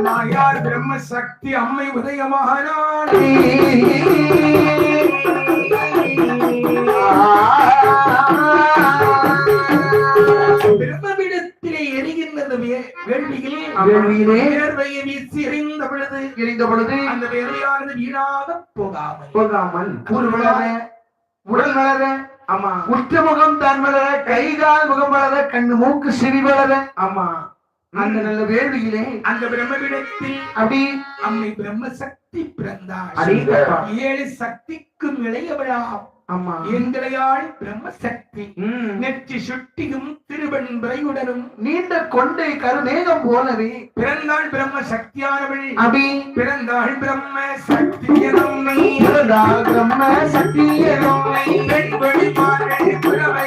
மாயார் பிரம்மசக்தி அம்மை உதயமானானே பிரம்மவிடத்திலே எரிகின்றது வேள்வியிலே வேர்வையை வீசி எரிந்த பொழுது அந்த வேர்வையானது வீணாக போகாமல் உடல் வளர ஆமா உற்ற முகம் தான் வளர கைகால் முகம் வளர கண்ணு மூக்கு சிறி வளர ஆமா அந்த நல்ல வேள்வியிலே அந்த பிரம்மவிடத்தில் அப்படி அம்மை பிரம்மசக்தி பிறந்தாள் 7 சக்திக்கும் இளையவளா ஆமா எங்களையாள் பிரம்மசக்தி நெற்றி சுட்டியும் திருவெண்பரையுடனும் நீண்ட கொண்டை கருமேகம் போலவே பிறந்தாள் பிரம்ம சக்தியானவள் அபி பிறந்தாள் பிரம்ம சக்தியனம்மை பிறந்தாள் பிரம்ம சக்தியனம்மை பெண்படி மாறே புறவை